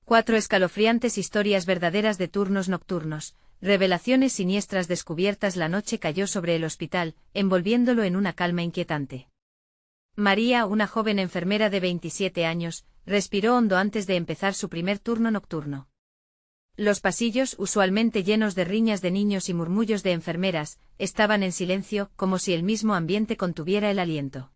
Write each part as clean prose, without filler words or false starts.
4 escalofriantes historias verdaderas de turnos nocturnos, revelaciones siniestras descubiertas. La noche cayó sobre el hospital, envolviéndolo en una calma inquietante. María, una joven enfermera de 27 años, respiró hondo antes de empezar su primer turno nocturno. Los pasillos, usualmente llenos de riñas de niños y murmullos de enfermeras, estaban en silencio, como si el mismo ambiente contuviera el aliento.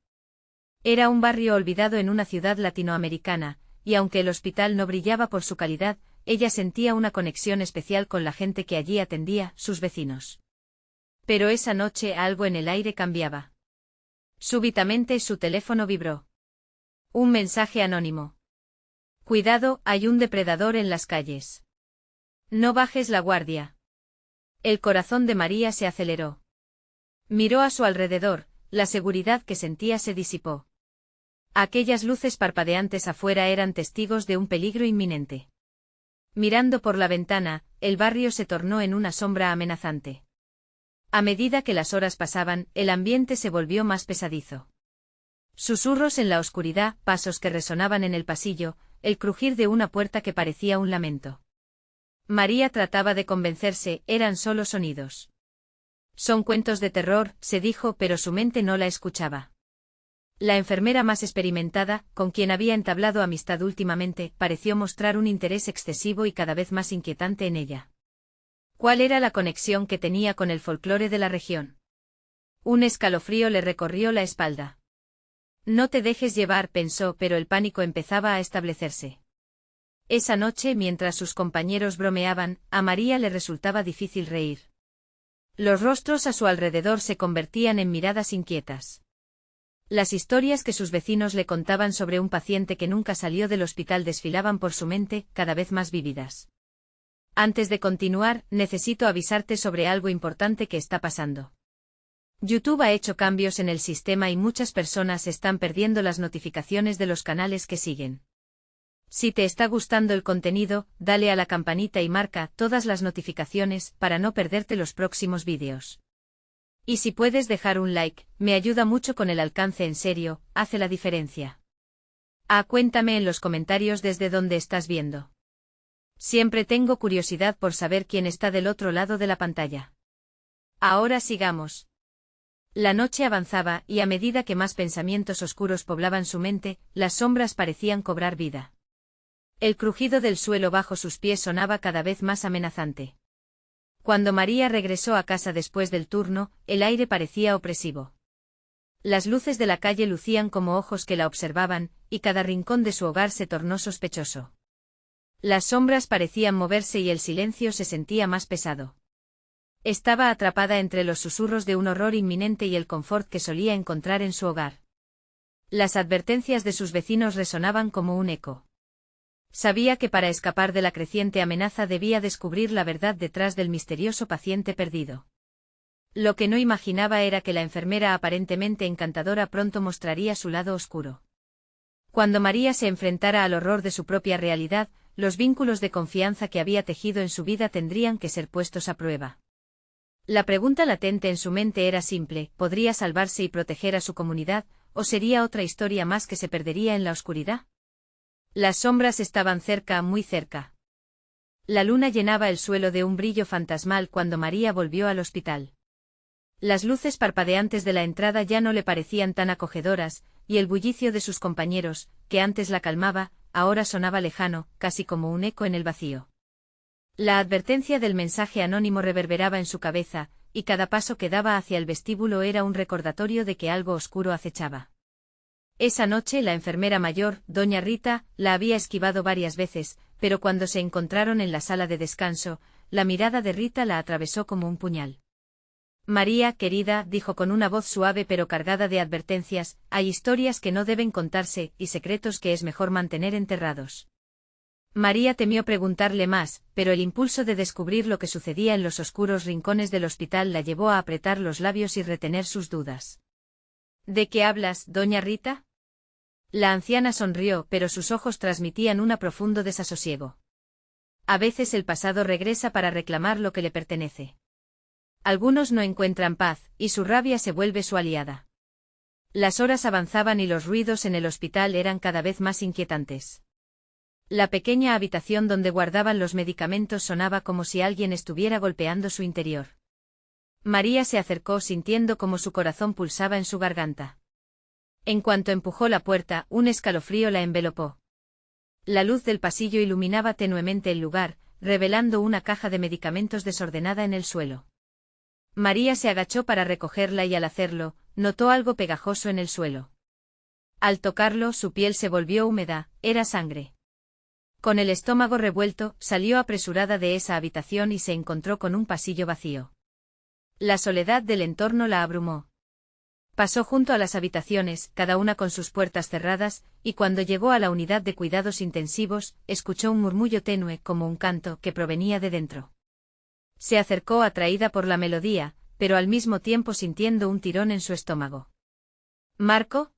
Era un barrio olvidado en una ciudad latinoamericana, y aunque el hospital no brillaba por su calidad, ella sentía una conexión especial con la gente que allí atendía, sus vecinos. Pero esa noche algo en el aire cambiaba. Súbitamente su teléfono vibró. Un mensaje anónimo. Cuidado, hay un depredador en las calles. No bajes la guardia. El corazón de María se aceleró. Miró a su alrededor, la seguridad que sentía se disipó. Aquellas luces parpadeantes afuera eran testigos de un peligro inminente. Mirando por la ventana, el barrio se tornó en una sombra amenazante. A medida que las horas pasaban, el ambiente se volvió más pesadizo. Susurros en la oscuridad, pasos que resonaban en el pasillo, el crujir de una puerta que parecía un lamento. María trataba de convencerse, eran solo sonidos. Son cuentos de terror, se dijo, pero su mente no la escuchaba. La enfermera más experimentada, con quien había entablado amistad últimamente, pareció mostrar un interés excesivo y cada vez más inquietante en ella. ¿Cuál era la conexión que tenía con el folclore de la región? Un escalofrío le recorrió la espalda. No te dejes llevar, pensó, pero el pánico empezaba a establecerse. Esa noche, mientras sus compañeros bromeaban, a María le resultaba difícil reír. Los rostros a su alrededor se convertían en miradas inquietas. Las historias que sus vecinos le contaban sobre un paciente que nunca salió del hospital desfilaban por su mente, cada vez más vívidas. Antes de continuar, necesito avisarte sobre algo importante que está pasando. YouTube ha hecho cambios en el sistema y muchas personas están perdiendo las notificaciones de los canales que siguen. Si te está gustando el contenido, dale a la campanita y marca todas las notificaciones para no perderte los próximos vídeos. Y si puedes dejar un like, me ayuda mucho con el alcance, en serio, hace la diferencia. Cuéntame en los comentarios desde dónde estás viendo. Siempre tengo curiosidad por saber quién está del otro lado de la pantalla. Ahora sigamos. La noche avanzaba y a medida que más pensamientos oscuros poblaban su mente, las sombras parecían cobrar vida. El crujido del suelo bajo sus pies sonaba cada vez más amenazante. Cuando María regresó a casa después del turno, el aire parecía opresivo. Las luces de la calle lucían como ojos que la observaban, y cada rincón de su hogar se tornó sospechoso. Las sombras parecían moverse y el silencio se sentía más pesado. Estaba atrapada entre los susurros de un horror inminente y el confort que solía encontrar en su hogar. Las advertencias de sus vecinos resonaban como un eco. Sabía que para escapar de la creciente amenaza debía descubrir la verdad detrás del misterioso paciente perdido. Lo que no imaginaba era que la enfermera aparentemente encantadora pronto mostraría su lado oscuro. Cuando María se enfrentara al horror de su propia realidad, los vínculos de confianza que había tejido en su vida tendrían que ser puestos a prueba. La pregunta latente en su mente era simple: ¿podría salvarse y proteger a su comunidad, o sería otra historia más que se perdería en la oscuridad? Las sombras estaban cerca, muy cerca. La luna llenaba el suelo de un brillo fantasmal cuando María volvió al hospital. Las luces parpadeantes de la entrada ya no le parecían tan acogedoras, y el bullicio de sus compañeros, que antes la calmaba, ahora sonaba lejano, casi como un eco en el vacío. La advertencia del mensaje anónimo reverberaba en su cabeza, y cada paso que daba hacia el vestíbulo era un recordatorio de que algo oscuro acechaba. Esa noche la enfermera mayor, doña Rita, la había esquivado varias veces, pero cuando se encontraron en la sala de descanso, la mirada de Rita la atravesó como un puñal. María, querida, dijo con una voz suave pero cargada de advertencias, hay historias que no deben contarse, y secretos que es mejor mantener enterrados. María temió preguntarle más, pero el impulso de descubrir lo que sucedía en los oscuros rincones del hospital la llevó a apretar los labios y retener sus dudas. ¿De qué hablas, doña Rita? La anciana sonrió, pero sus ojos transmitían un profundo desasosiego. A veces el pasado regresa para reclamar lo que le pertenece. Algunos no encuentran paz, y su rabia se vuelve su aliada. Las horas avanzaban y los ruidos en el hospital eran cada vez más inquietantes. La pequeña habitación donde guardaban los medicamentos sonaba como si alguien estuviera golpeando su interior. María se acercó sintiendo como su corazón pulsaba en su garganta. En cuanto empujó la puerta, un escalofrío la envelopó. La luz del pasillo iluminaba tenuemente el lugar, revelando una caja de medicamentos desordenada en el suelo. María se agachó para recogerla y al hacerlo, notó algo pegajoso en el suelo. Al tocarlo, su piel se volvió húmeda, era sangre. Con el estómago revuelto, salió apresurada de esa habitación y se encontró con un pasillo vacío. La soledad del entorno la abrumó. Pasó junto a las habitaciones, cada una con sus puertas cerradas, y cuando llegó a la unidad de cuidados intensivos, escuchó un murmullo tenue como un canto que provenía de dentro. Se acercó atraída por la melodía, pero al mismo tiempo sintiendo un tirón en su estómago. «¿Marco?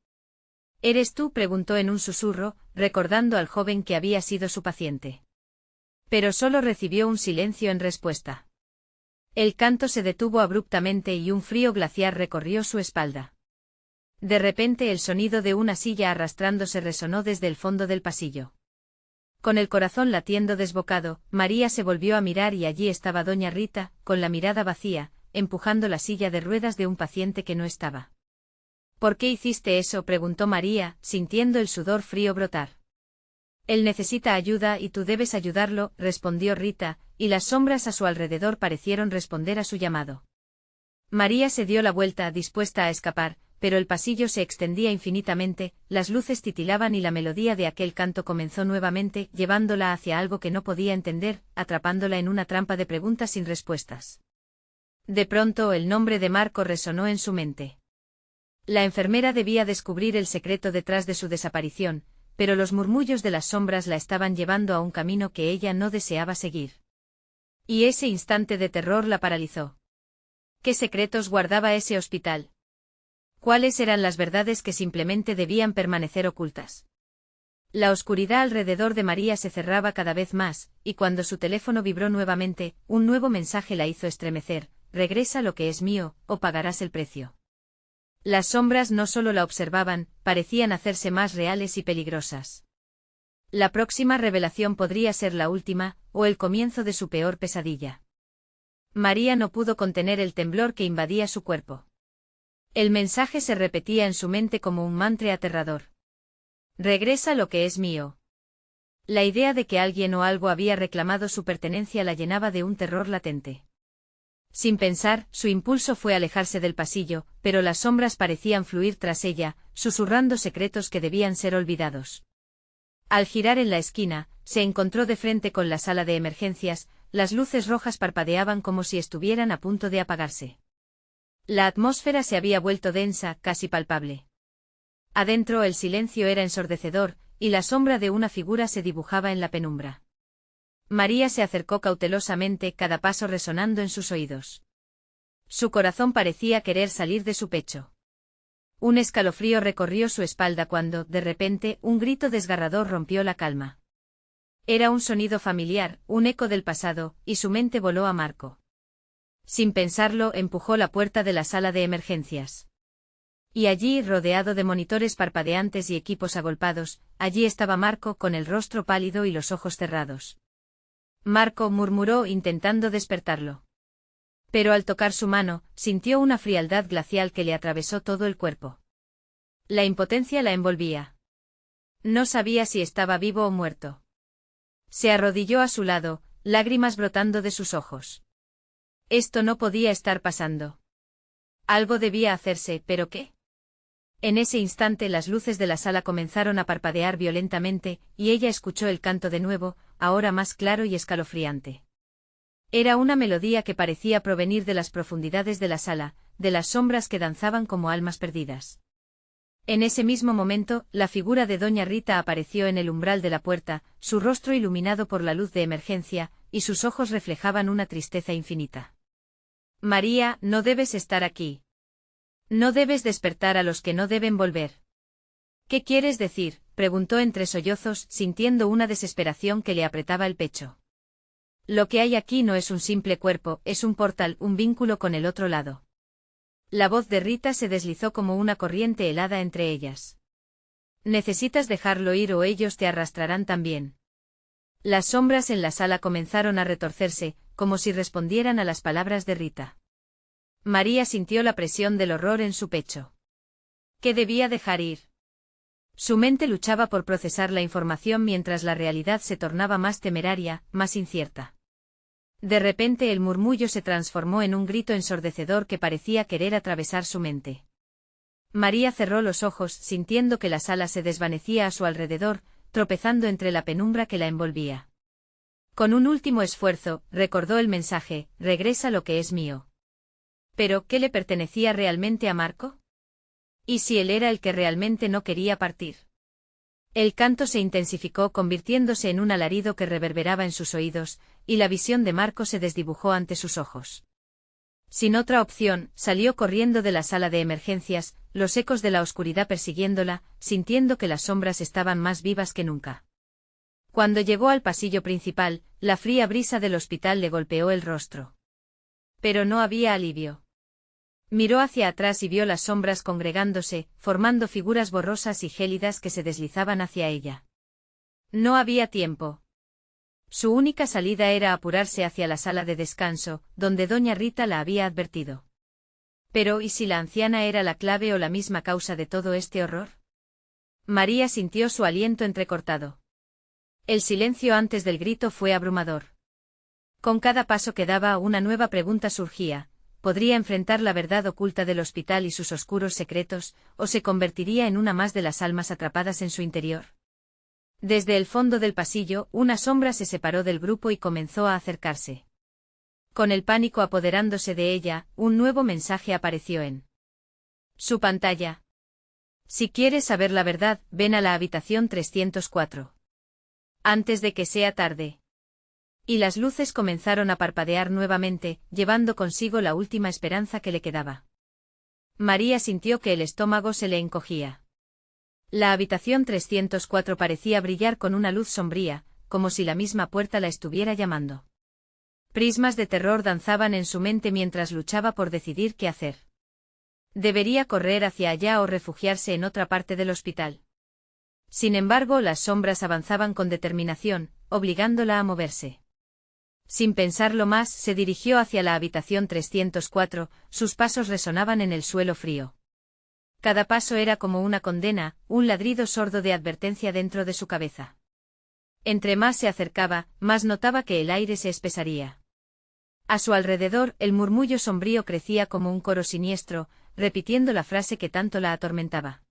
¿Eres tú?», preguntó en un susurro, recordando al joven que había sido su paciente. Pero solo recibió un silencio en respuesta. El canto se detuvo abruptamente y un frío glaciar recorrió su espalda. De repente el sonido de una silla arrastrándose resonó desde el fondo del pasillo. Con el corazón latiendo desbocado, María se volvió a mirar y allí estaba doña Rita, con la mirada vacía, empujando la silla de ruedas de un paciente que no estaba. «¿Por qué hiciste eso?», preguntó María, sintiendo el sudor frío brotar. «Él necesita ayuda y tú debes ayudarlo», respondió Rita, y las sombras a su alrededor parecieron responder a su llamado. María se dio la vuelta dispuesta a escapar, pero el pasillo se extendía infinitamente, las luces titilaban y la melodía de aquel canto comenzó nuevamente, llevándola hacia algo que no podía entender, atrapándola en una trampa de preguntas sin respuestas. De pronto el nombre de Marco resonó en su mente. La enfermera debía descubrir el secreto detrás de su desaparición, pero los murmullos de las sombras la estaban llevando a un camino que ella no deseaba seguir. Y ese instante de terror la paralizó. ¿Qué secretos guardaba ese hospital? ¿Cuáles eran las verdades que simplemente debían permanecer ocultas? La oscuridad alrededor de María se cerraba cada vez más, y cuando su teléfono vibró nuevamente, un nuevo mensaje la hizo estremecer: «Regresa lo que es mío, o pagarás el precio». Las sombras no solo la observaban, parecían hacerse más reales y peligrosas. La próxima revelación podría ser la última, o el comienzo de su peor pesadilla. María no pudo contener el temblor que invadía su cuerpo. El mensaje se repetía en su mente como un mantra aterrador. «Regresa lo que es mío». La idea de que alguien o algo había reclamado su pertenencia la llenaba de un terror latente. Sin pensar, su impulso fue alejarse del pasillo, pero las sombras parecían fluir tras ella, susurrando secretos que debían ser olvidados. Al girar en la esquina, se encontró de frente con la sala de emergencias, las luces rojas parpadeaban como si estuvieran a punto de apagarse. La atmósfera se había vuelto densa, casi palpable. Adentro el silencio era ensordecedor, y la sombra de una figura se dibujaba en la penumbra. María se acercó cautelosamente, cada paso resonando en sus oídos. Su corazón parecía querer salir de su pecho. Un escalofrío recorrió su espalda cuando, de repente, un grito desgarrador rompió la calma. Era un sonido familiar, un eco del pasado, y su mente voló a Marco. Sin pensarlo, empujó la puerta de la sala de emergencias. Y allí, rodeado de monitores parpadeantes y equipos agolpados, allí estaba Marco con el rostro pálido y los ojos cerrados. «Marco», murmuró intentando despertarlo. Pero al tocar su mano, sintió una frialdad glacial que le atravesó todo el cuerpo. La impotencia la envolvía. No sabía si estaba vivo o muerto. Se arrodilló a su lado, lágrimas brotando de sus ojos. Esto no podía estar pasando. Algo debía hacerse, ¿pero qué? En ese instante las luces de la sala comenzaron a parpadear violentamente, y ella escuchó el canto de nuevo, ahora más claro y escalofriante. Era una melodía que parecía provenir de las profundidades de la sala, de las sombras que danzaban como almas perdidas. En ese mismo momento, la figura de doña Rita apareció en el umbral de la puerta, su rostro iluminado por la luz de emergencia, y sus ojos reflejaban una tristeza infinita. «María, no debes estar aquí. No debes despertar a los que no deben volver». «¿Qué quieres decir?», preguntó entre sollozos, sintiendo una desesperación que le apretaba el pecho. «Lo que hay aquí no es un simple cuerpo, es un portal, un vínculo con el otro lado». La voz de Rita se deslizó como una corriente helada entre ellas. «Necesitas dejarlo ir o ellos te arrastrarán también». Las sombras en la sala comenzaron a retorcerse, como si respondieran a las palabras de Rita. María sintió la presión del horror en su pecho. ¿Qué debía dejar ir? Su mente luchaba por procesar la información mientras la realidad se tornaba más temeraria, más incierta. De repente el murmullo se transformó en un grito ensordecedor que parecía querer atravesar su mente. María cerró los ojos, sintiendo que la sala se desvanecía a su alrededor, tropezando entre la penumbra que la envolvía. Con un último esfuerzo, recordó el mensaje: regresa lo que es mío. ¿Pero qué le pertenecía realmente a Marco? ¿Y si él era el que realmente no quería partir? El canto se intensificó, convirtiéndose en un alarido que reverberaba en sus oídos, y la visión de Marco se desdibujó ante sus ojos. Sin otra opción, salió corriendo de la sala de emergencias, los ecos de la oscuridad persiguiéndola, sintiendo que las sombras estaban más vivas que nunca. Cuando llegó al pasillo principal, la fría brisa del hospital le golpeó el rostro. Pero no había alivio. Miró hacia atrás y vio las sombras congregándose, formando figuras borrosas y gélidas que se deslizaban hacia ella. No había tiempo. Su única salida era apurarse hacia la sala de descanso, donde doña Rita la había advertido. Pero ¿y si la anciana era la clave o la misma causa de todo este horror? María sintió su aliento entrecortado. El silencio antes del grito fue abrumador. Con cada paso que daba, una nueva pregunta surgía: ¿podría enfrentar la verdad oculta del hospital y sus oscuros secretos, o se convertiría en una más de las almas atrapadas en su interior? Desde el fondo del pasillo, una sombra se separó del grupo y comenzó a acercarse. Con el pánico apoderándose de ella, un nuevo mensaje apareció en su pantalla. Si quieres saber la verdad, ven a la habitación 304. Antes de que sea tarde. Y las luces comenzaron a parpadear nuevamente, llevando consigo la última esperanza que le quedaba. María sintió que el estómago se le encogía. La habitación 304 parecía brillar con una luz sombría, como si la misma puerta la estuviera llamando. Prismas de terror danzaban en su mente mientras luchaba por decidir qué hacer. ¿Debería correr hacia allá o refugiarse en otra parte del hospital? Sin embargo, las sombras avanzaban con determinación, obligándola a moverse. Sin pensarlo más, se dirigió hacia la habitación 304, sus pasos resonaban en el suelo frío. Cada paso era como una condena, un ladrido sordo de advertencia dentro de su cabeza. Entre más se acercaba, más notaba que el aire se espesaría. A su alrededor, el murmullo sombrío crecía como un coro siniestro, repitiendo la frase que tanto la atormentaba.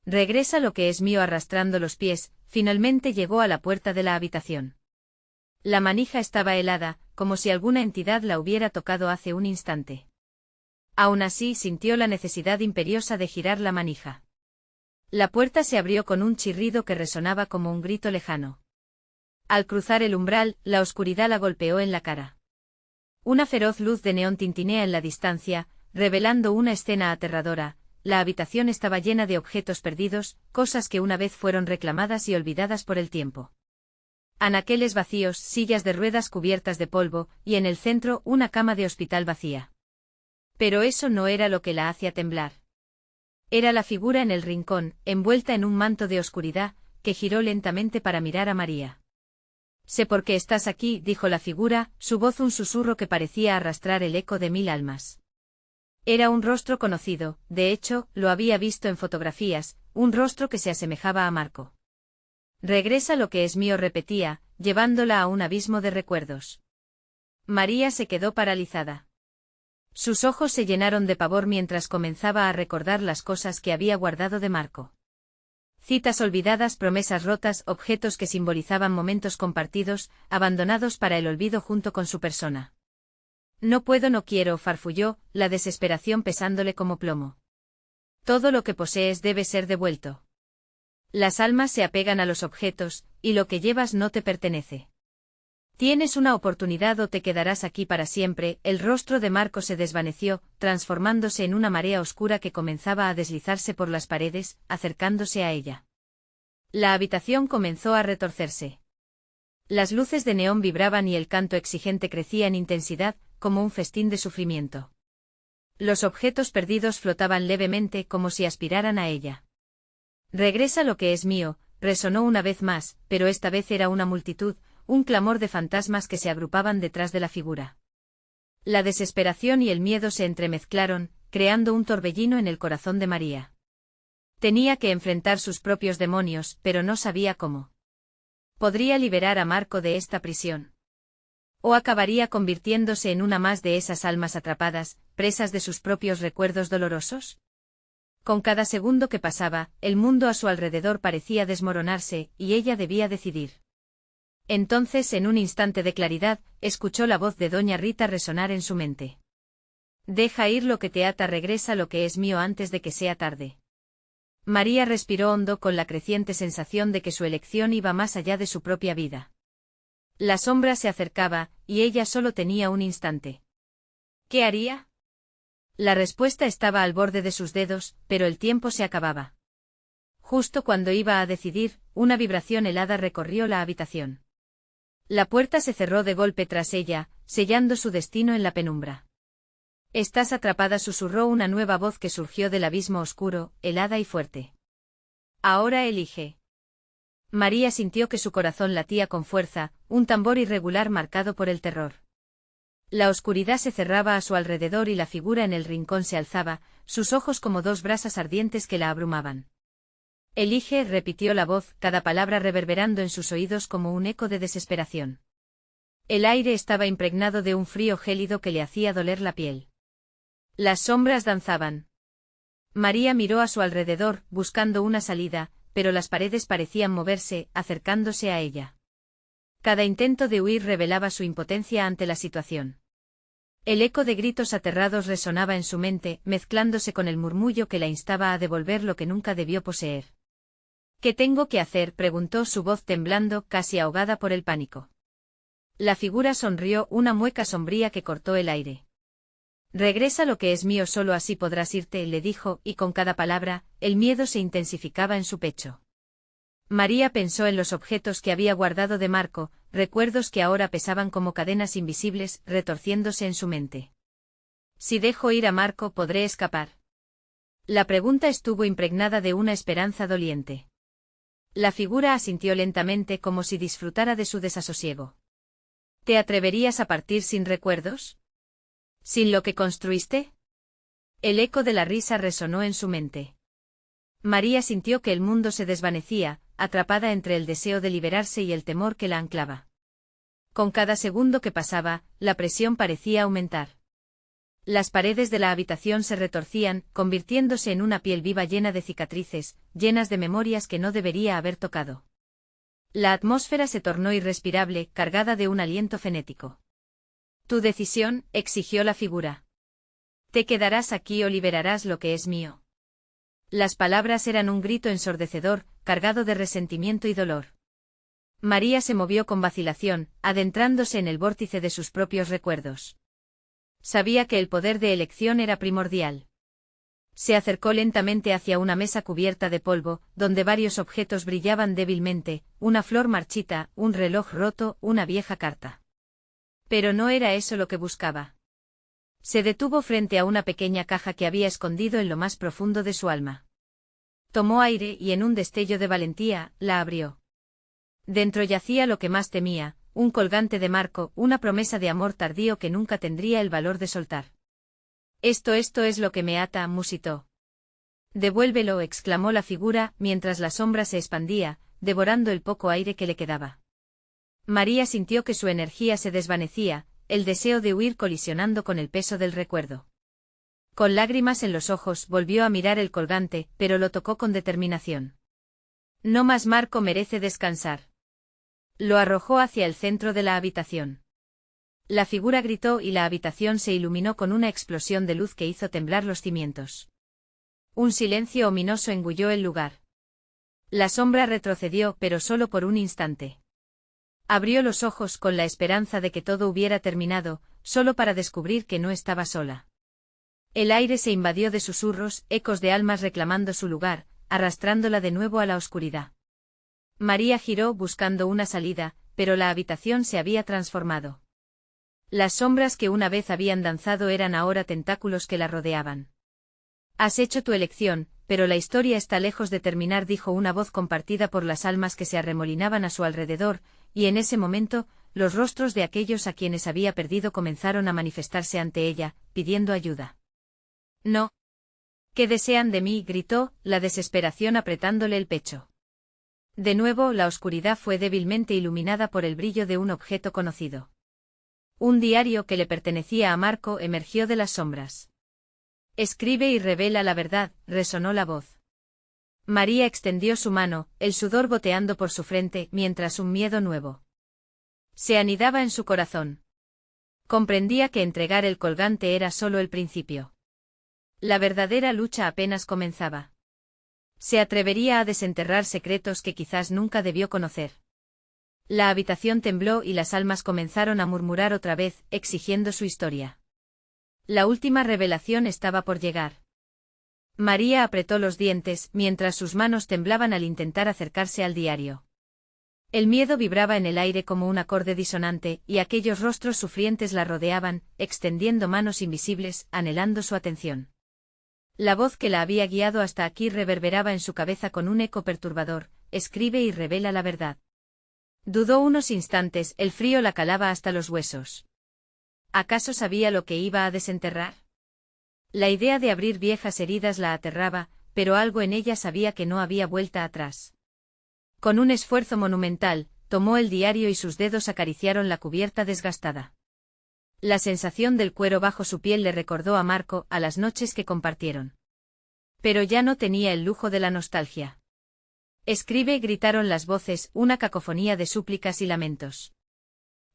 Regresa lo que es mío. Arrastrando los pies, finalmente llegó a la puerta de la habitación. La manija estaba helada, como si alguna entidad la hubiera tocado hace un instante. Aún así, sintió la necesidad imperiosa de girar la manija. La puerta se abrió con un chirrido que resonaba como un grito lejano. Al cruzar el umbral, la oscuridad la golpeó en la cara. Una feroz luz de neón tintinea en la distancia, revelando una escena aterradora. La habitación estaba llena de objetos perdidos, cosas que una vez fueron reclamadas y olvidadas por el tiempo. Anaqueles vacíos, sillas de ruedas cubiertas de polvo, y en el centro una cama de hospital vacía. Pero eso no era lo que la hacía temblar. Era la figura en el rincón, envuelta en un manto de oscuridad, que giró lentamente para mirar a María. «Sé por qué estás aquí», dijo la figura, su voz un susurro que parecía arrastrar el eco de 1000 almas. Era un rostro conocido, de hecho, lo había visto en fotografías, un rostro que se asemejaba a Marco. «Regresa lo que es mío», repetía, llevándola a un abismo de recuerdos. María se quedó paralizada. Sus ojos se llenaron de pavor mientras comenzaba a recordar las cosas que había guardado de Marco. Citas olvidadas, promesas rotas, objetos que simbolizaban momentos compartidos, abandonados para el olvido junto con su persona. «No puedo, no quiero», farfulló, la desesperación pesándole como plomo. «Todo lo que posees debe ser devuelto. Las almas se apegan a los objetos, y lo que llevas no te pertenece. Tienes una oportunidad o te quedarás aquí para siempre». El rostro de Marco se desvaneció, transformándose en una marea oscura que comenzaba a deslizarse por las paredes, acercándose a ella. La habitación comenzó a retorcerse. Las luces de neón vibraban y el canto exigente crecía en intensidad, como un festín de sufrimiento. Los objetos perdidos flotaban levemente como si aspiraran a ella. «Regresa lo que es mío», resonó una vez más, pero esta vez era una multitud, un clamor de fantasmas que se agrupaban detrás de la figura. La desesperación y el miedo se entremezclaron, creando un torbellino en el corazón de María. Tenía que enfrentar sus propios demonios, pero no sabía cómo. ¿Podría liberar a Marco de esta prisión? ¿O acabaría convirtiéndose en una más de esas almas atrapadas, presas de sus propios recuerdos dolorosos? Con cada segundo que pasaba, el mundo a su alrededor parecía desmoronarse, y ella debía decidir. Entonces, en un instante de claridad, escuchó la voz de doña Rita resonar en su mente. Deja ir lo que te ata, regresa lo que es mío antes de que sea tarde. María respiró hondo con la creciente sensación de que su elección iba más allá de su propia vida. La sombra se acercaba, y ella solo tenía un instante. ¿Qué haría? La respuesta estaba al borde de sus dedos, pero el tiempo se acababa. Justo cuando iba a decidir, una vibración helada recorrió la habitación. La puerta se cerró de golpe tras ella, sellando su destino en la penumbra. Estás atrapada, susurró una nueva voz que surgió del abismo oscuro, helada y fuerte. Ahora elige. María sintió que su corazón latía con fuerza, un tambor irregular marcado por el terror. La oscuridad se cerraba a su alrededor y la figura en el rincón se alzaba, sus ojos como dos brasas ardientes que la abrumaban. Elige, repitió la voz, cada palabra reverberando en sus oídos como un eco de desesperación. El aire estaba impregnado de un frío gélido que le hacía doler la piel. Las sombras danzaban. María miró a su alrededor, buscando una salida, pero las paredes parecían moverse, acercándose a ella. Cada intento de huir revelaba su impotencia ante la situación. El eco de gritos aterrados resonaba en su mente, mezclándose con el murmullo que la instaba a devolver lo que nunca debió poseer. ¿Qué tengo que hacer?, preguntó su voz temblando, casi ahogada por el pánico. La figura sonrió, una mueca sombría que cortó el aire. Regresa lo que es mío, solo así podrás irte, le dijo, y con cada palabra, el miedo se intensificaba en su pecho. María pensó en los objetos que había guardado de Marco, recuerdos que ahora pesaban como cadenas invisibles, retorciéndose en su mente. Si dejo ir a Marco, ¿podré escapar? La pregunta estuvo impregnada de una esperanza doliente. La figura asintió lentamente como si disfrutara de su desasosiego. ¿Te atreverías a partir sin recuerdos? ¿Sin lo que construiste? El eco de la risa resonó en su mente. María sintió que el mundo se desvanecía, atrapada entre el deseo de liberarse y el temor que la anclaba. Con cada segundo que pasaba, la presión parecía aumentar. Las paredes de la habitación se retorcían, convirtiéndose en una piel viva llena de cicatrices, llenas de memorias que no debería haber tocado. La atmósfera se tornó irrespirable, cargada de un aliento fenético. Tu decisión, exigió la figura. ¿Te quedarás aquí o liberarás lo que es mío? Las palabras eran un grito ensordecedor, cargado de resentimiento y dolor. María se movió con vacilación, adentrándose en el vórtice de sus propios recuerdos. Sabía que el poder de elección era primordial. Se acercó lentamente hacia una mesa cubierta de polvo, donde varios objetos brillaban débilmente, una flor marchita, un reloj roto, una vieja carta. Pero no era eso lo que buscaba. Se detuvo frente a una pequeña caja que había escondido en lo más profundo de su alma. Tomó aire y en un destello de valentía, la abrió. Dentro yacía lo que más temía, un colgante de Marco, una promesa de amor tardío que nunca tendría el valor de soltar. Esto es lo que me ata, musitó. Devuélvelo, exclamó la figura, mientras la sombra se expandía, devorando el poco aire que le quedaba. María sintió que su energía se desvanecía, el deseo de huir colisionando con el peso del recuerdo. Con lágrimas en los ojos volvió a mirar el colgante, pero lo tocó con determinación. No más, Marco merece descansar. Lo arrojó hacia el centro de la habitación. La figura gritó y la habitación se iluminó con una explosión de luz que hizo temblar los cimientos. Un silencio ominoso engulló el lugar. La sombra retrocedió, pero solo por un instante. Abrió los ojos con la esperanza de que todo hubiera terminado, solo para descubrir que no estaba sola. El aire se invadió de susurros, ecos de almas reclamando su lugar, arrastrándola de nuevo a la oscuridad. María giró buscando una salida, pero la habitación se había transformado. Las sombras que una vez habían danzado eran ahora tentáculos que la rodeaban. Has hecho tu elección, pero la historia está lejos de terminar, dijo una voz compartida por las almas que se arremolinaban a su alrededor, y en ese momento, los rostros de aquellos a quienes había perdido comenzaron a manifestarse ante ella, pidiendo ayuda. No. ¿Qué desean de mí?, gritó, la desesperación apretándole el pecho. De nuevo, la oscuridad fue débilmente iluminada por el brillo de un objeto conocido. Un diario que le pertenecía a Marco emergió de las sombras. Escribe y revela la verdad, resonó la voz. María extendió su mano, el sudor goteando por su frente, mientras un miedo nuevo se anidaba en su corazón. Comprendía que entregar el colgante era solo el principio. La verdadera lucha apenas comenzaba. Se atrevería a desenterrar secretos que quizás nunca debió conocer. La habitación tembló y las almas comenzaron a murmurar otra vez, exigiendo su historia. La última revelación estaba por llegar. María apretó los dientes, mientras sus manos temblaban al intentar acercarse al diario. El miedo vibraba en el aire como un acorde disonante, y aquellos rostros sufrientes la rodeaban, extendiendo manos invisibles, anhelando su atención. La voz que la había guiado hasta aquí reverberaba en su cabeza con un eco perturbador: escribe y revela la verdad. Dudó unos instantes, el frío la calaba hasta los huesos. ¿Acaso sabía lo que iba a desenterrar? La idea de abrir viejas heridas la aterraba, pero algo en ella sabía que no había vuelta atrás. Con un esfuerzo monumental, tomó el diario y sus dedos acariciaron la cubierta desgastada. La sensación del cuero bajo su piel le recordó a Marco, a las noches que compartieron. Pero ya no tenía el lujo de la nostalgia. Escribe, gritaron las voces, una cacofonía de súplicas y lamentos.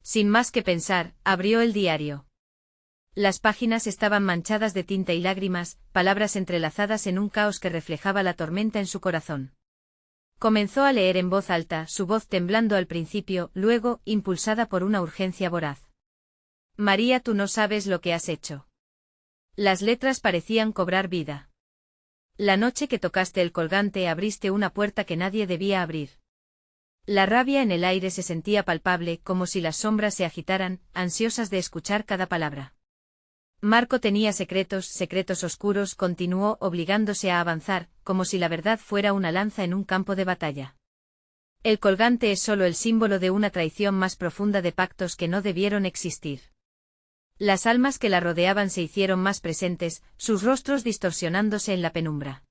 Sin más que pensar, abrió el diario. Las páginas estaban manchadas de tinta y lágrimas, palabras entrelazadas en un caos que reflejaba la tormenta en su corazón. Comenzó a leer en voz alta, su voz temblando al principio, luego, impulsada por una urgencia voraz. María, tú no sabes lo que has hecho. Las letras parecían cobrar vida. La noche que tocaste el colgante abriste una puerta que nadie debía abrir. La rabia en el aire se sentía palpable, como si las sombras se agitaran, ansiosas de escuchar cada palabra. Marco tenía secretos, secretos oscuros, continuó, obligándose a avanzar, como si la verdad fuera una lanza en un campo de batalla. El colgante es solo el símbolo de una traición más profunda, de pactos que no debieron existir. Las almas que la rodeaban se hicieron más presentes, sus rostros distorsionándose en la penumbra.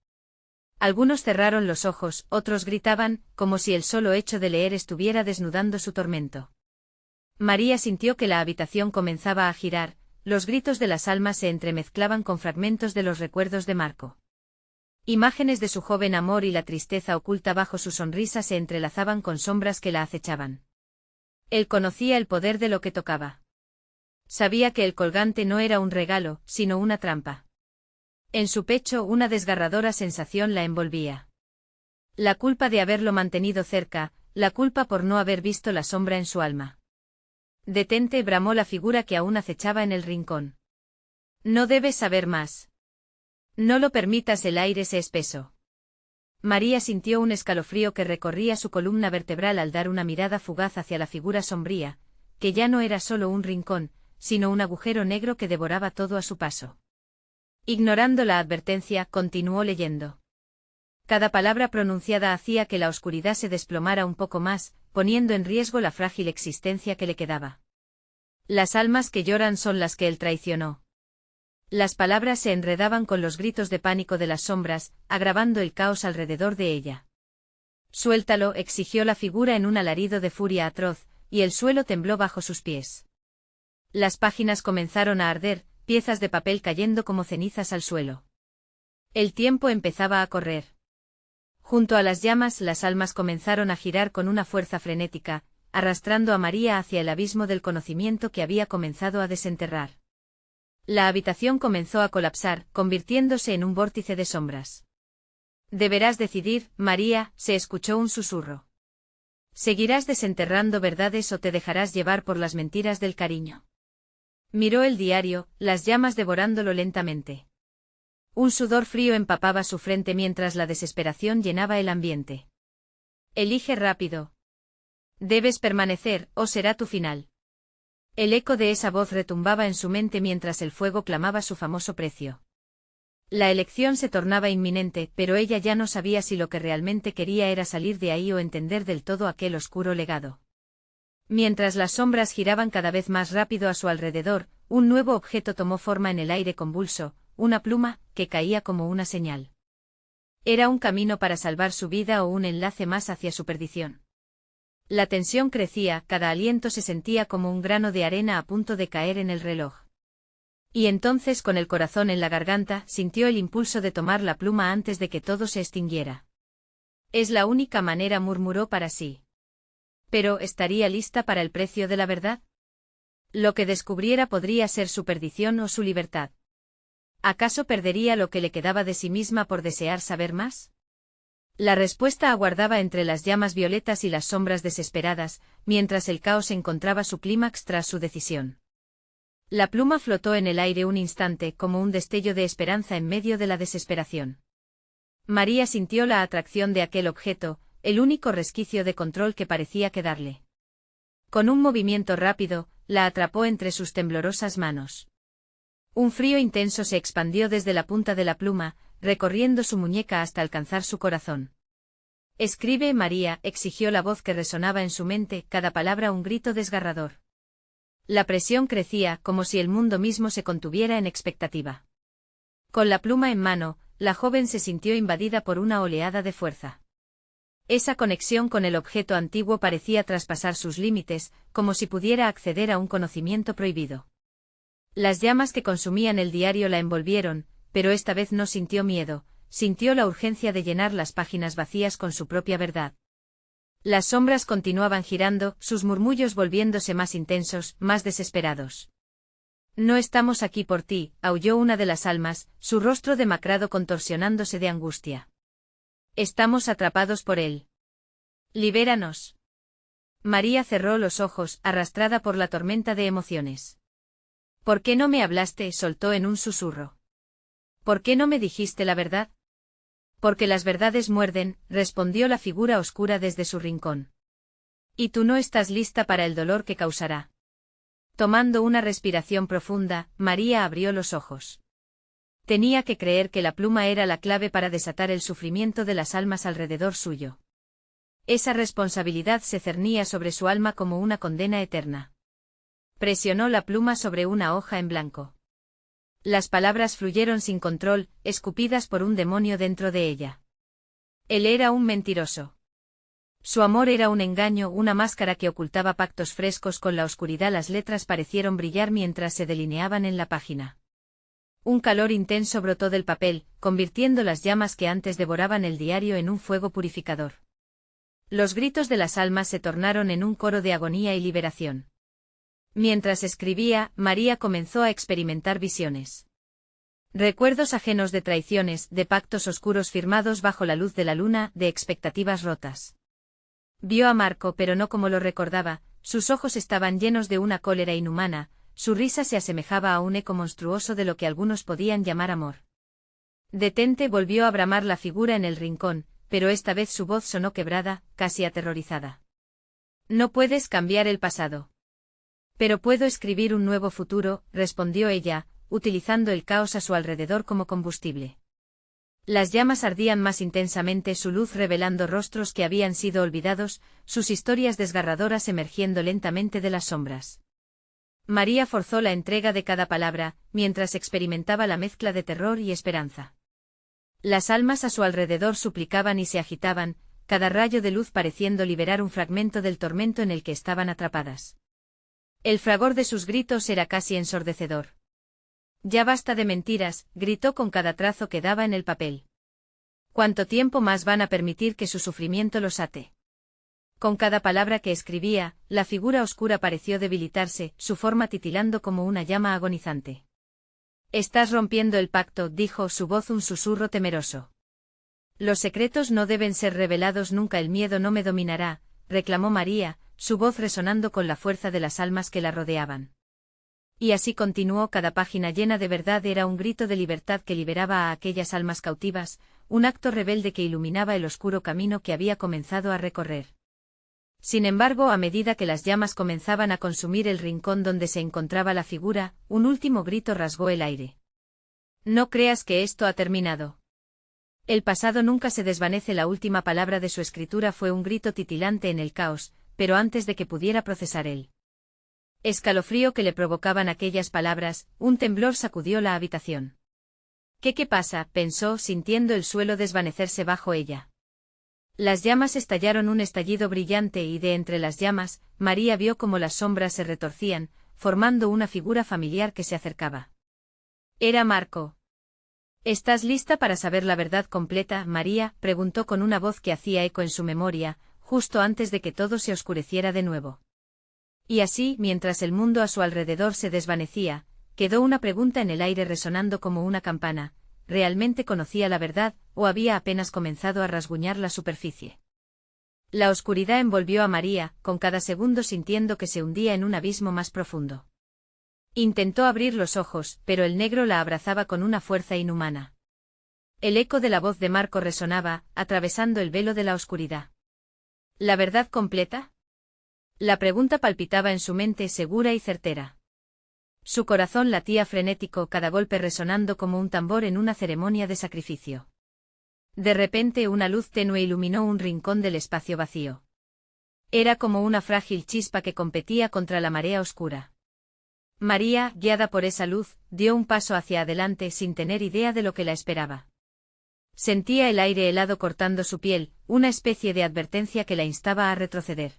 Algunos cerraron los ojos, otros gritaban, como si el solo hecho de leer estuviera desnudando su tormento. María sintió que la habitación comenzaba a girar. Los gritos de las almas se entremezclaban con fragmentos de los recuerdos de Marco. Imágenes de su joven amor y la tristeza oculta bajo su sonrisa se entrelazaban con sombras que la acechaban. Él conocía el poder de lo que tocaba. Sabía que el colgante no era un regalo, sino una trampa. En su pecho una desgarradora sensación la envolvía. La culpa de haberlo mantenido cerca, la culpa por no haber visto la sombra en su alma. Detente, bramó la figura que aún acechaba en el rincón. No debes saber más. No lo permitas, el aire se espesó. María sintió un escalofrío que recorría su columna vertebral al dar una mirada fugaz hacia la figura sombría, que ya no era solo un rincón, sino un agujero negro que devoraba todo a su paso. Ignorando la advertencia, continuó leyendo. Cada palabra pronunciada hacía que la oscuridad se desplomara un poco más, poniendo en riesgo la frágil existencia que le quedaba. Las almas que lloran son las que él traicionó. Las palabras se enredaban con los gritos de pánico de las sombras, agravando el caos alrededor de ella. Suéltalo, exigió la figura en un alarido de furia atroz, y el suelo tembló bajo sus pies. Las páginas comenzaron a arder, piezas de papel cayendo como cenizas al suelo. El tiempo empezaba a correr. Junto a las llamas, las almas comenzaron a girar con una fuerza frenética, arrastrando a María hacia el abismo del conocimiento que había comenzado a desenterrar. La habitación comenzó a colapsar, convirtiéndose en un vórtice de sombras. Deberás decidir, María, se escuchó un susurro. ¿Seguirás desenterrando verdades o te dejarás llevar por las mentiras del cariño? Miró el diario, las llamas devorándolo lentamente. Un sudor frío empapaba su frente mientras la desesperación llenaba el ambiente. Elige rápido. Debes permanecer, o será tu final. El eco de esa voz retumbaba en su mente mientras el fuego clamaba su famoso precio. La elección se tornaba inminente, pero ella ya no sabía si lo que realmente quería era salir de ahí o entender del todo aquel oscuro legado. Mientras las sombras giraban cada vez más rápido a su alrededor, un nuevo objeto tomó forma en el aire convulso, una pluma, que caía como una señal. Era un camino para salvar su vida o un enlace más hacia su perdición. La tensión crecía, cada aliento se sentía como un grano de arena a punto de caer en el reloj. Y entonces, con el corazón en la garganta, sintió el impulso de tomar la pluma antes de que todo se extinguiera. Es la única manera, murmuró para sí. Pero, ¿estaría lista para el precio de la verdad? Lo que descubriera podría ser su perdición o su libertad. ¿Acaso perdería lo que le quedaba de sí misma por desear saber más? La respuesta aguardaba entre las llamas violetas y las sombras desesperadas, mientras el caos encontraba su clímax tras su decisión. La pluma flotó en el aire un instante como un destello de esperanza en medio de la desesperación. María sintió la atracción de aquel objeto, el único resquicio de control que parecía quedarle. Con un movimiento rápido, la atrapó entre sus temblorosas manos. Un frío intenso se expandió desde la punta de la pluma, recorriendo su muñeca hasta alcanzar su corazón. «Escribe, María», exigió la voz que resonaba en su mente, cada palabra un grito desgarrador. La presión crecía, como si el mundo mismo se contuviera en expectativa. Con la pluma en mano, la joven se sintió invadida por una oleada de fuerza. Esa conexión con el objeto antiguo parecía traspasar sus límites, como si pudiera acceder a un conocimiento prohibido. Las llamas que consumían el diario la envolvieron, pero esta vez no sintió miedo, sintió la urgencia de llenar las páginas vacías con su propia verdad. Las sombras continuaban girando, sus murmullos volviéndose más intensos, más desesperados. «No estamos aquí por ti», aulló una de las almas, su rostro demacrado contorsionándose de angustia. «Estamos atrapados por él. Libéranos». María cerró los ojos, arrastrada por la tormenta de emociones. «¿Por qué no me hablaste?», soltó en un susurro. «¿Por qué no me dijiste la verdad?» «Porque las verdades muerden», respondió la figura oscura desde su rincón. «Y tú no estás lista para el dolor que causará». Tomando una respiración profunda, María abrió los ojos. Tenía que creer que la pluma era la clave para desatar el sufrimiento de las almas alrededor suyo. Esa responsabilidad se cernía sobre su alma como una condena eterna. Presionó la pluma sobre una hoja en blanco. Las palabras fluyeron sin control, escupidas por un demonio dentro de ella. Él era un mentiroso. Su amor era un engaño, una máscara que ocultaba pactos frescos con la oscuridad. Las letras parecieron brillar mientras se delineaban en la página. Un calor intenso brotó del papel, convirtiendo las llamas que antes devoraban el diario en un fuego purificador. Los gritos de las almas se tornaron en un coro de agonía y liberación. Mientras escribía, María comenzó a experimentar visiones. Recuerdos ajenos de traiciones, de pactos oscuros firmados bajo la luz de la luna, de expectativas rotas. Vio a Marco, pero no como lo recordaba, sus ojos estaban llenos de una cólera inhumana, su risa se asemejaba a un eco monstruoso de lo que algunos podían llamar amor. «Detente», volvió a bramar la figura en el rincón, pero esta vez su voz sonó quebrada, casi aterrorizada. «No puedes cambiar el pasado». «Pero puedo escribir un nuevo futuro», respondió ella, utilizando el caos a su alrededor como combustible. Las llamas ardían más intensamente, su luz revelando rostros que habían sido olvidados, sus historias desgarradoras emergiendo lentamente de las sombras. María forzó la entrega de cada palabra, mientras experimentaba la mezcla de terror y esperanza. Las almas a su alrededor suplicaban y se agitaban, cada rayo de luz pareciendo liberar un fragmento del tormento en el que estaban atrapadas. El fragor de sus gritos era casi ensordecedor. «Ya basta de mentiras», gritó con cada trazo que daba en el papel. «¿Cuánto tiempo más van a permitir que su sufrimiento los ate?». Con cada palabra que escribía, la figura oscura pareció debilitarse, su forma titilando como una llama agonizante. «Estás rompiendo el pacto», dijo su voz un susurro temeroso. «Los secretos no deben ser revelados nunca, el miedo no me dominará», reclamó María, su voz resonando con la fuerza de las almas que la rodeaban. Y así continuó, cada página llena de verdad era un grito de libertad que liberaba a aquellas almas cautivas, un acto rebelde que iluminaba el oscuro camino que había comenzado a recorrer. Sin embargo, a medida que las llamas comenzaban a consumir el rincón donde se encontraba la figura, un último grito rasgó el aire. No creas que esto ha terminado. El pasado nunca se desvanece. La última palabra de su escritura fue un grito titilante en el caos, pero antes de que pudiera procesar el escalofrío que le provocaban aquellas palabras, un temblor sacudió la habitación. ¿Qué pasa?, pensó, sintiendo el suelo desvanecerse bajo ella. Las llamas estallaron, un estallido brillante, y de entre las llamas, María vio cómo las sombras se retorcían, formando una figura familiar que se acercaba. Era Marco. ¿Estás lista para saber la verdad completa, María?, preguntó con una voz que hacía eco en su memoria, justo antes de que todo se oscureciera de nuevo. Y así, mientras el mundo a su alrededor se desvanecía, quedó una pregunta en el aire resonando como una campana: ¿realmente conocía la verdad, o había apenas comenzado a rasguñar la superficie? La oscuridad envolvió a María, con cada segundo sintiendo que se hundía en un abismo más profundo. Intentó abrir los ojos, pero el negro la abrazaba con una fuerza inhumana. El eco de la voz de Marco resonaba, atravesando el velo de la oscuridad. ¿La verdad completa? La pregunta palpitaba en su mente, segura y certera. Su corazón latía frenético, cada golpe resonando como un tambor en una ceremonia de sacrificio. De repente una luz tenue iluminó un rincón del espacio vacío. Era como una frágil chispa que competía contra la marea oscura. María, guiada por esa luz, dio un paso hacia adelante sin tener idea de lo que la esperaba. Sentía el aire helado cortando su piel, una especie de advertencia que la instaba a retroceder.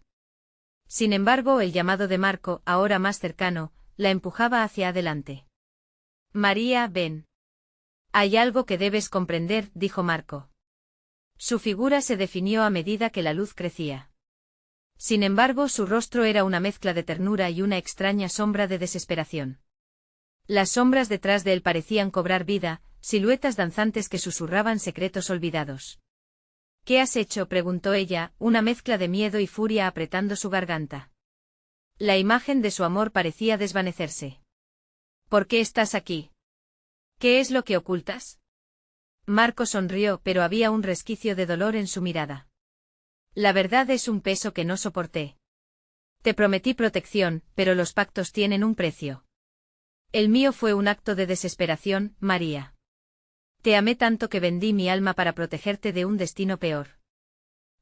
Sin embargo, el llamado de Marco, ahora más cercano, la empujaba hacia adelante. María, ven. Hay algo que debes comprender, dijo Marco. Su figura se definió a medida que la luz crecía. Sin embargo, su rostro era una mezcla de ternura y una extraña sombra de desesperación. Las sombras detrás de él parecían cobrar vida, siluetas danzantes que susurraban secretos olvidados. ¿Qué has hecho?, preguntó ella, una mezcla de miedo y furia apretando su garganta. La imagen de su amor parecía desvanecerse. ¿Por qué estás aquí? ¿Qué es lo que ocultas? Marco sonrió, pero había un resquicio de dolor en su mirada. La verdad es un peso que no soporté. Te prometí protección, pero los pactos tienen un precio. El mío fue un acto de desesperación, María. Te amé tanto que vendí mi alma para protegerte de un destino peor.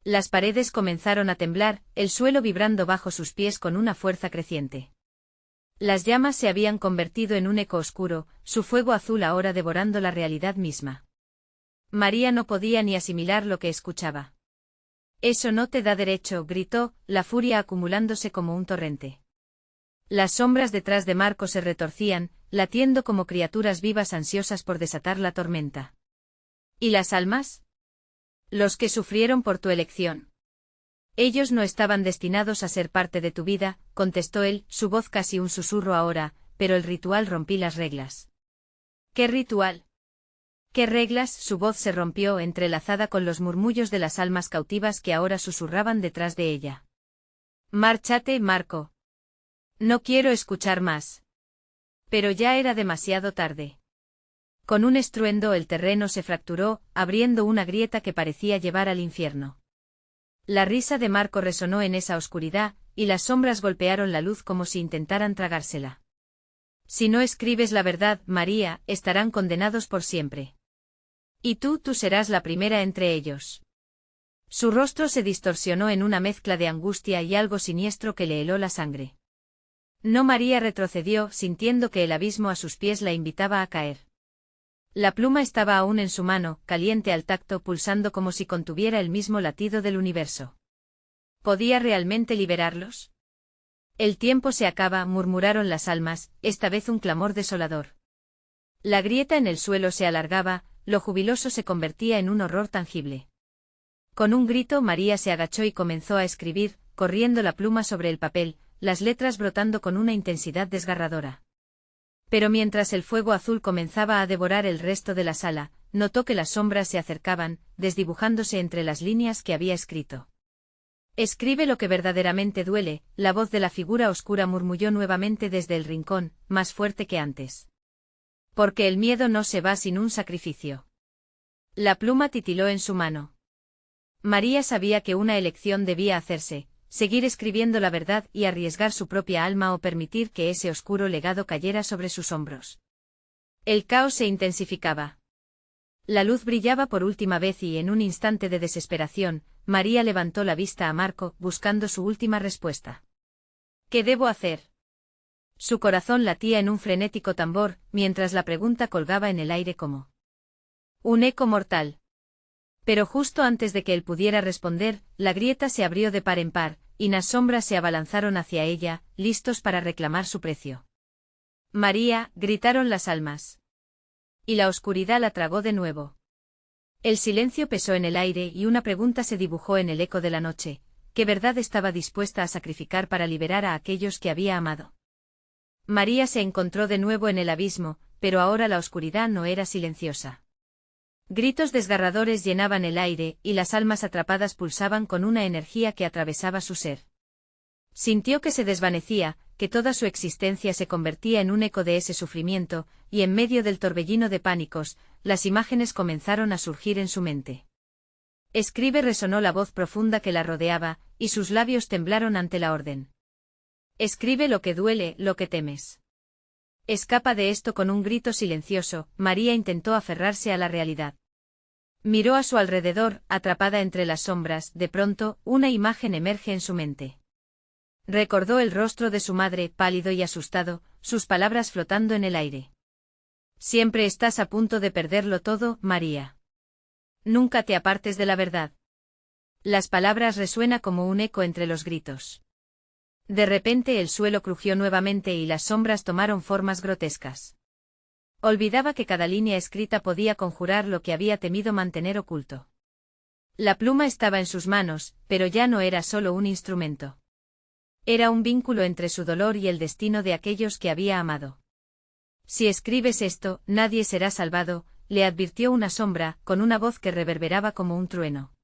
Las paredes comenzaron a temblar, el suelo vibrando bajo sus pies con una fuerza creciente. Las llamas se habían convertido en un eco oscuro, su fuego azul ahora devorando la realidad misma. María no podía ni asimilar lo que escuchaba. Eso no te da derecho, gritó, la furia acumulándose como un torrente. Las sombras detrás de Marco se retorcían, latiendo como criaturas vivas ansiosas por desatar la tormenta. ¿Y las almas? Los que sufrieron por tu elección. Ellos no estaban destinados a ser parte de tu vida, contestó él, su voz casi un susurro ahora, pero el ritual rompí las reglas. ¿Qué ritual? ¿Qué reglas? Su voz se rompió entrelazada con los murmullos de las almas cautivas que ahora susurraban detrás de ella. Márchate, Marco. No quiero escuchar más. Pero ya era demasiado tarde. Con un estruendo el terreno se fracturó, abriendo una grieta que parecía llevar al infierno. La risa de Marco resonó en esa oscuridad, y las sombras golpearon la luz como si intentaran tragársela. Si no escribes la verdad, María, estarán condenados por siempre. Y tú serás la primera entre ellos. Su rostro se distorsionó en una mezcla de angustia y algo siniestro que le heló la sangre. No, María retrocedió, sintiendo que el abismo a sus pies la invitaba a caer. La pluma estaba aún en su mano, caliente al tacto, pulsando como si contuviera el mismo latido del universo. ¿Podía realmente liberarlos? El tiempo se acaba, murmuraron las almas, esta vez un clamor desolador. La grieta en el suelo se alargaba, lo jubiloso se convertía en un horror tangible. Con un grito María se agachó y comenzó a escribir, corriendo la pluma sobre el papel, las letras brotando con una intensidad desgarradora. Pero mientras el fuego azul comenzaba a devorar el resto de la sala, notó que las sombras se acercaban, desdibujándose entre las líneas que había escrito. Escribe lo que verdaderamente duele, la voz de la figura oscura murmulló nuevamente desde el rincón, más fuerte que antes. Porque el miedo no se va sin un sacrificio. La pluma titiló en su mano. María sabía que una elección debía hacerse, seguir escribiendo la verdad y arriesgar su propia alma o permitir que ese oscuro legado cayera sobre sus hombros. El caos se intensificaba. La luz brillaba por última vez y en un instante de desesperación, María levantó la vista a Marco, buscando su última respuesta. ¿Qué debo hacer? Su corazón latía en un frenético tambor, mientras la pregunta colgaba en el aire como un eco mortal. Pero justo antes de que él pudiera responder, la grieta se abrió de par en par, y las sombras se abalanzaron hacia ella, listos para reclamar su precio. María, gritaron las almas. Y la oscuridad la tragó de nuevo. El silencio pesó en el aire y una pregunta se dibujó en el eco de la noche: ¿qué verdad estaba dispuesta a sacrificar para liberar a aquellos que había amado? María se encontró de nuevo en el abismo, pero ahora la oscuridad no era silenciosa. Gritos desgarradores llenaban el aire, y las almas atrapadas pulsaban con una energía que atravesaba su ser. Sintió que se desvanecía, que toda su existencia se convertía en un eco de ese sufrimiento, y en medio del torbellino de pánicos, las imágenes comenzaron a surgir en su mente. Escribe, resonó la voz profunda que la rodeaba, y sus labios temblaron ante la orden. Escribe lo que duele, lo que temes. Escapa de esto. Con un grito silencioso, María intentó aferrarse a la realidad. Miró a su alrededor, atrapada entre las sombras. De pronto, una imagen emerge en su mente. Recordó el rostro de su madre, pálido y asustado, sus palabras flotando en el aire. Siempre estás a punto de perderlo todo, María. Nunca te apartes de la verdad. Las palabras resuenan como un eco entre los gritos. De repente el suelo crujió nuevamente y las sombras tomaron formas grotescas. Olvidaba que cada línea escrita podía conjurar lo que había temido mantener oculto. La pluma estaba en sus manos, pero ya no era solo un instrumento. Era un vínculo entre su dolor y el destino de aquellos que había amado. Si escribes esto, nadie será salvado, le advirtió una sombra, con una voz que reverberaba como un trueno.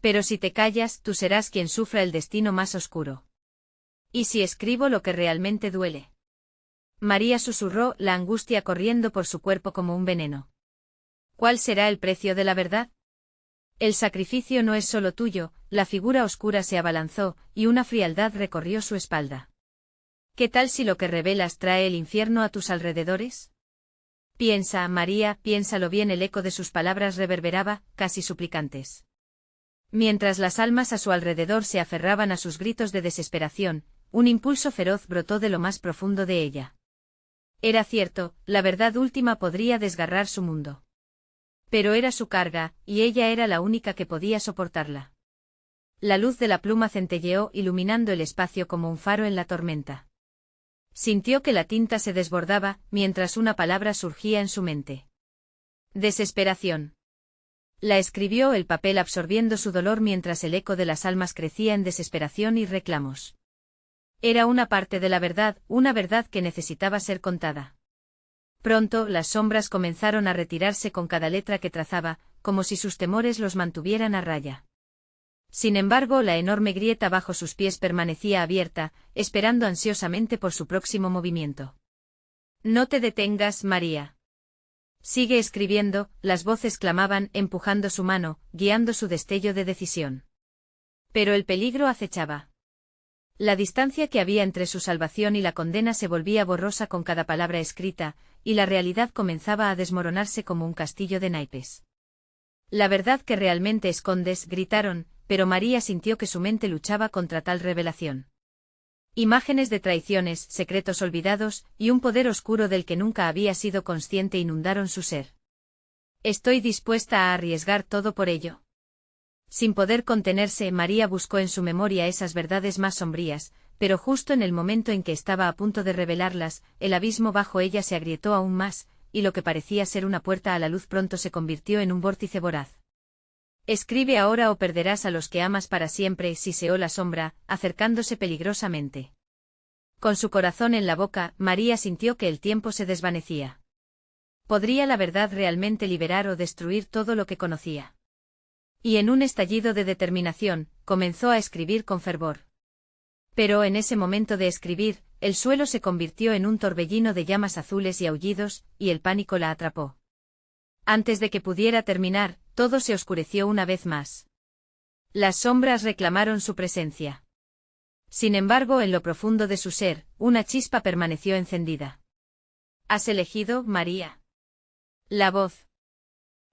Pero si te callas, tú serás quien sufra el destino más oscuro. ¿Y si escribo lo que realmente duele? María susurró, la angustia corriendo por su cuerpo como un veneno. ¿Cuál será el precio de la verdad? El sacrificio no es solo tuyo. La figura oscura se abalanzó, y una frialdad recorrió su espalda. ¿Qué tal si lo que revelas trae el infierno a tus alrededores? Piensa, María, piénsalo bien. El eco de sus palabras reverberaba, casi suplicantes. Mientras las almas a su alrededor se aferraban a sus gritos de desesperación, un impulso feroz brotó de lo más profundo de ella. Era cierto, la verdad última podría desgarrar su mundo. Pero era su carga, y ella era la única que podía soportarla. La luz de la pluma centelleó, iluminando el espacio como un faro en la tormenta. Sintió que la tinta se desbordaba, mientras una palabra surgía en su mente. Desesperación. La escribió, el papel absorbiendo su dolor mientras el eco de las almas crecía en desesperación y reclamos. Era una parte de la verdad, una verdad que necesitaba ser contada. Pronto, las sombras comenzaron a retirarse con cada letra que trazaba, como si sus temores los mantuvieran a raya. Sin embargo, la enorme grieta bajo sus pies permanecía abierta, esperando ansiosamente por su próximo movimiento. No te detengas, María. Sigue escribiendo, las voces clamaban, empujando su mano, guiando su destello de decisión. Pero el peligro acechaba. La distancia que había entre su salvación y la condena se volvía borrosa con cada palabra escrita, y la realidad comenzaba a desmoronarse como un castillo de naipes. La verdad que realmente escondes, gritaron, pero María sintió que su mente luchaba contra tal revelación. Imágenes de traiciones, secretos olvidados, y un poder oscuro del que nunca había sido consciente inundaron su ser. Estoy dispuesta a arriesgar todo por ello. Sin poder contenerse, María buscó en su memoria esas verdades más sombrías, pero justo en el momento en que estaba a punto de revelarlas, el abismo bajo ella se agrietó aún más, y lo que parecía ser una puerta a la luz pronto se convirtió en un vórtice voraz. Escribe ahora o perderás a los que amas para siempre, siseó la sombra, acercándose peligrosamente. Con su corazón en la boca, María sintió que el tiempo se desvanecía. ¿Podría la verdad realmente liberar o destruir todo lo que conocía? Y en un estallido de determinación, comenzó a escribir con fervor. Pero en ese momento de escribir, el suelo se convirtió en un torbellino de llamas azules y aullidos, y el pánico la atrapó. Antes de que pudiera terminar, todo se oscureció una vez más. Las sombras reclamaron su presencia. Sin embargo, en lo profundo de su ser, una chispa permaneció encendida. ¿Has elegido, María? La voz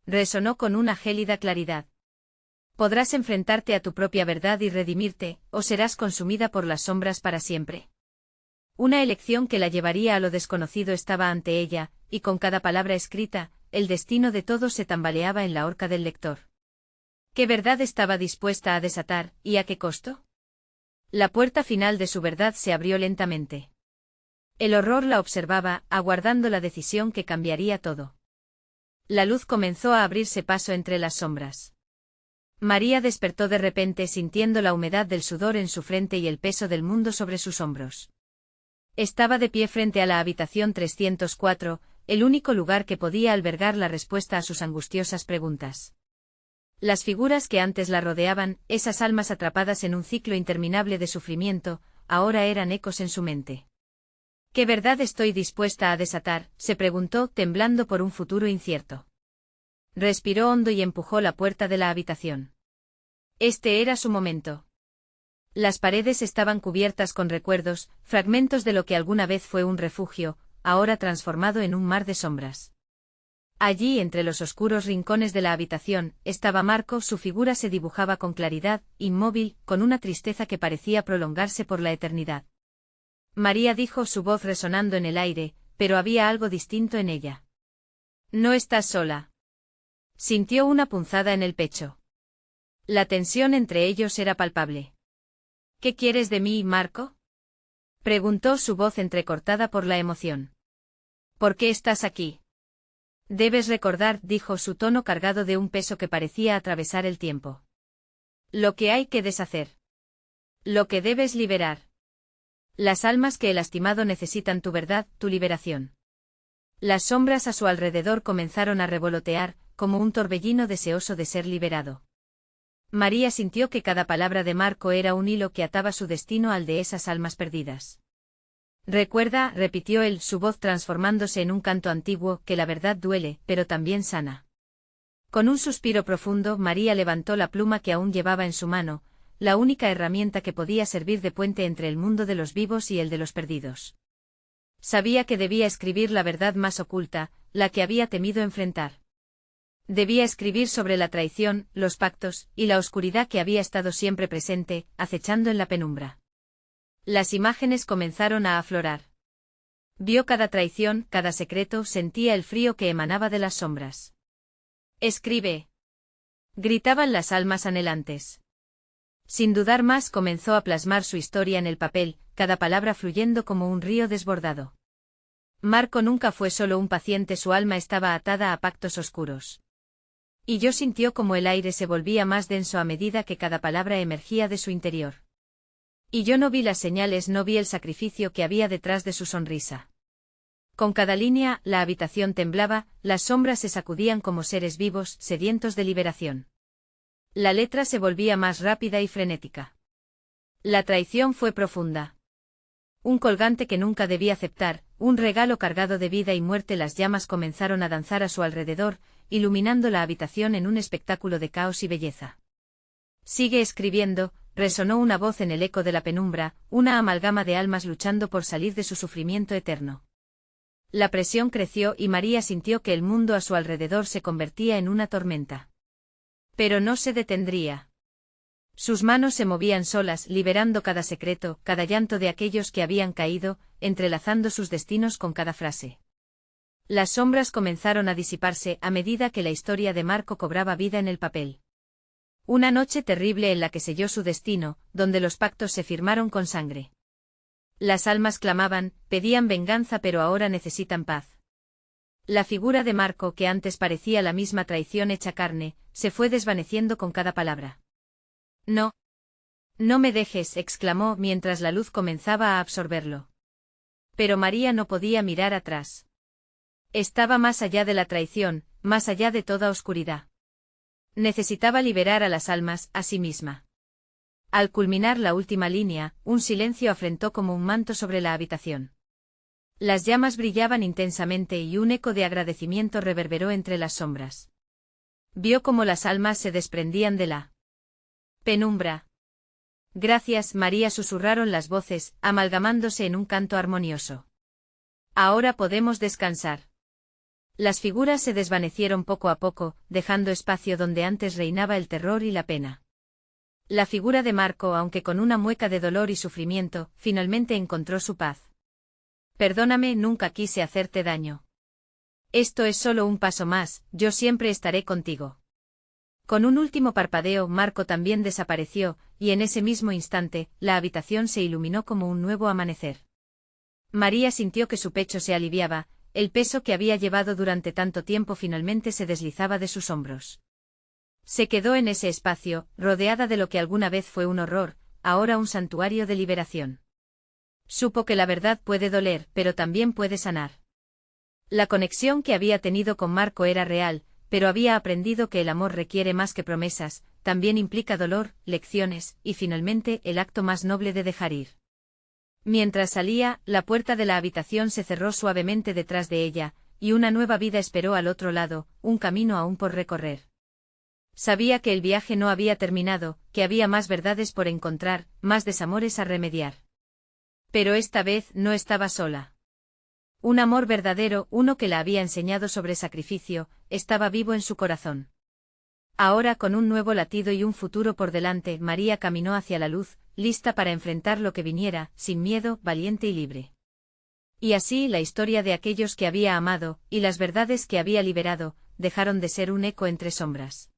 resonó con una gélida claridad. Podrás enfrentarte a tu propia verdad y redimirte, o serás consumida por las sombras para siempre. Una elección que la llevaría a lo desconocido estaba ante ella, y con cada palabra escrita, el destino de todos se tambaleaba en la horca del lector. ¿Qué verdad estaba dispuesta a desatar, y a qué costo? La puerta final de su verdad se abrió lentamente. El horror la observaba, aguardando la decisión que cambiaría todo. La luz comenzó a abrirse paso entre las sombras. María despertó de repente sintiendo la humedad del sudor en su frente y el peso del mundo sobre sus hombros. Estaba de pie frente a la habitación 304, el único lugar que podía albergar la respuesta a sus angustiosas preguntas. Las figuras que antes la rodeaban, esas almas atrapadas en un ciclo interminable de sufrimiento, ahora eran ecos en su mente. ¿Qué verdad estoy dispuesta a desatar?, se preguntó, temblando por un futuro incierto. Respiró hondo y empujó la puerta de la habitación. Este era su momento. Las paredes estaban cubiertas con recuerdos, fragmentos de lo que alguna vez fue un refugio, ahora transformado en un mar de sombras. Allí, entre los oscuros rincones de la habitación, estaba Marco, su figura se dibujaba con claridad, inmóvil, con una tristeza que parecía prolongarse por la eternidad. María dijo, su voz resonando en el aire, pero había algo distinto en ella. No estás sola. Sintió una punzada en el pecho. La tensión entre ellos era palpable. ¿Qué quieres de mí, Marco?, preguntó su voz entrecortada por la emoción. ¿Por qué estás aquí? Debes recordar, dijo su tono cargado de un peso que parecía atravesar el tiempo. Lo que hay que deshacer. Lo que debes liberar. Las almas que he lastimado necesitan tu verdad, tu liberación. Las sombras a su alrededor comenzaron a revolotear, como un torbellino deseoso de ser liberado. María sintió que cada palabra de Marco era un hilo que ataba su destino al de esas almas perdidas. Recuerda, repitió él, su voz transformándose en un canto antiguo, que la verdad duele, pero también sana. Con un suspiro profundo, María levantó la pluma que aún llevaba en su mano, la única herramienta que podía servir de puente entre el mundo de los vivos y el de los perdidos. Sabía que debía escribir la verdad más oculta, la que había temido enfrentar. Debía escribir sobre la traición, los pactos, y la oscuridad que había estado siempre presente, acechando en la penumbra. Las imágenes comenzaron a aflorar. Vio cada traición, cada secreto, sentía el frío que emanaba de las sombras. «Escribe», gritaban las almas anhelantes. Sin dudar más comenzó a plasmar su historia en el papel, cada palabra fluyendo como un río desbordado. Marco nunca fue solo un paciente, su alma estaba atada a pactos oscuros. Y yo sintió como el aire se volvía más denso a medida que cada palabra emergía de su interior. Y yo no vi las señales, no vi el sacrificio que había detrás de su sonrisa. Con cada línea, la habitación temblaba, las sombras se sacudían como seres vivos, sedientos de liberación. La letra se volvía más rápida y frenética. La traición fue profunda. Un colgante que nunca debía aceptar, un regalo cargado de vida y muerte. Las llamas comenzaron a danzar a su alrededor, iluminando la habitación en un espectáculo de caos y belleza. Sigue escribiendo, resonó una voz en el eco de la penumbra, una amalgama de almas luchando por salir de su sufrimiento eterno. La presión creció y María sintió que el mundo a su alrededor se convertía en una tormenta. Pero no se detendría. Sus manos se movían solas, liberando cada secreto, cada llanto de aquellos que habían caído, entrelazando sus destinos con cada frase. Las sombras comenzaron a disiparse a medida que la historia de Marco cobraba vida en el papel. Una noche terrible en la que selló su destino, donde los pactos se firmaron con sangre. Las almas clamaban, pedían venganza, pero ahora necesitan paz. La figura de Marco, que antes parecía la misma traición hecha carne, se fue desvaneciendo con cada palabra. «No. No me dejes», exclamó mientras la luz comenzaba a absorberlo. Pero María no podía mirar atrás. Estaba más allá de la traición, más allá de toda oscuridad. Necesitaba liberar a las almas, a sí misma. Al culminar la última línea, un silencio afrentó como un manto sobre la habitación. Las llamas brillaban intensamente y un eco de agradecimiento reverberó entre las sombras. Vio cómo las almas se desprendían de la penumbra. «Gracias, María», susurraron las voces, amalgamándose en un canto armonioso. «Ahora podemos descansar». Las figuras se desvanecieron poco a poco, dejando espacio donde antes reinaba el terror y la pena. La figura de Marco, aunque con una mueca de dolor y sufrimiento, finalmente encontró su paz. Perdóname, nunca quise hacerte daño. Esto es solo un paso más, yo siempre estaré contigo. Con un último parpadeo, Marco también desapareció, y en ese mismo instante, la habitación se iluminó como un nuevo amanecer. María sintió que su pecho se aliviaba, el peso que había llevado durante tanto tiempo finalmente se deslizaba de sus hombros. Se quedó en ese espacio, rodeada de lo que alguna vez fue un horror, ahora un santuario de liberación. Supo que la verdad puede doler, pero también puede sanar. La conexión que había tenido con Marco era real, pero había aprendido que el amor requiere más que promesas, también implica dolor, lecciones, y finalmente el acto más noble de dejar ir. Mientras salía, la puerta de la habitación se cerró suavemente detrás de ella, y una nueva vida esperó al otro lado, un camino aún por recorrer. Sabía que el viaje no había terminado, que había más verdades por encontrar, más desamores a remediar. Pero esta vez no estaba sola. Un amor verdadero, uno que la había enseñado sobre sacrificio, estaba vivo en su corazón. Ahora, con un nuevo latido y un futuro por delante, María caminó hacia la luz, lista para enfrentar lo que viniera, sin miedo, valiente y libre. Y así la historia de aquellos que había amado, y las verdades que había liberado, dejaron de ser un eco entre sombras.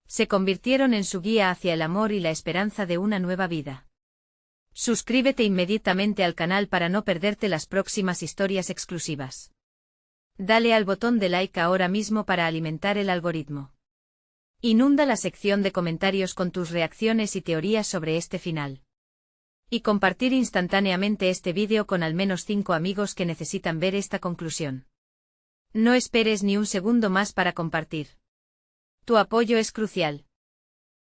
Se convirtieron en su guía hacia el amor y la esperanza de una nueva vida. Suscríbete inmediatamente al canal para no perderte las próximas historias exclusivas. Dale al botón de like ahora mismo para alimentar el algoritmo. Inunda la sección de comentarios con tus reacciones y teorías sobre este final. Y compartir instantáneamente este vídeo con al menos 5 amigos que necesitan ver esta conclusión. No esperes ni un segundo más para compartir. Tu apoyo es crucial.